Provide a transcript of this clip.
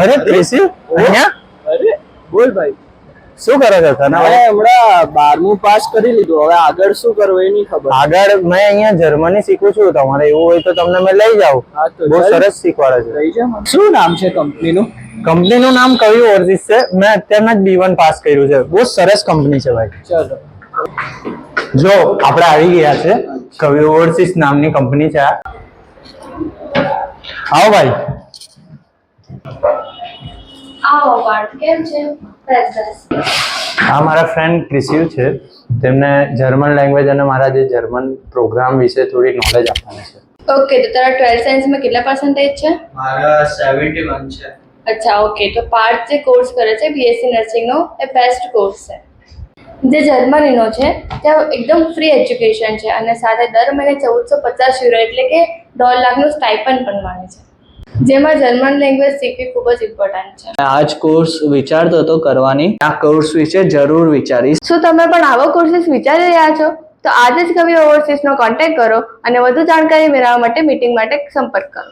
અરે ક્રિશી અહીંયા અરે બોલ ભાઈ, શું કરો છો? તને હમણાં 12મું પાસ કરી લીધું, હવે આગળ શું કરવું એ નહીં ખબર. આગળ મેં અહીંયા જર્મની શીખું છું, તમારે એવું હોય તો તમને મેં લઈ જાઉં. બહુ સરસ શીખવાડે છે. લઈ જાઓ. શું નામ છે કંપનીનું? કંપનીનું નામ કવિ ઓવરસીઝ છે. મેં અત્યારના જ B1 પાસ કર્યું છે. બહુ સરસ કંપની છે ભાઈ. ચલો જો આપણે આવી ગયા છે, કવિ ઓવરસીઝ નામની કંપની છે. આવો ભાઈ. આવો પાર્થ, કેમ છે? બસ બસ. આ મારા ફ્રેન્ડ ક્રિશિવ છે. તેમને જર્મન લેંગ્વેજ અને મારા જે જર્મન પ્રોગ્રામ વિશે થોડી નોલેજ આપવાની છે. ઓકે, તો તારા 12th સાયન્સમાં કેટલા પર્સન્ટેજ છે? મારા 71 છે. અચ્છા, ઓકે. તો પાર્થ જે કોર્સ કરે છે બીએસસી નર્સિંગનો, એ બેસ્ટ કોર્સ છે. જે જર્મનીનો છે ત્યાં એકદમ ફ્રી એજ્યુકેશન છે અને સાથે દર મહિને 1450 યુરો એટલે કે 1.5 લાખનું સ્ટાઇપન્ડ પણ મળે છે, જેમાં જર્મન લેંગ્વેજ શીખવી ખૂબ જ ઇમ્પોર્ટન્ટ છે. આ જ કોર્સ વિચારતો હતો કરવાની. આ કોર્સ વિશે જરૂર વિચારીશ. શું તમે પણ આવો કોર્સીસ વિચારી રહ્યા છો? તો આજે જ કવિ ઓવરસીઝનો કોન્ટેક્ટ કરો અને વધુ જાણકારી મેળવવા માટે મીટિંગ માટે સંપર્ક કરો.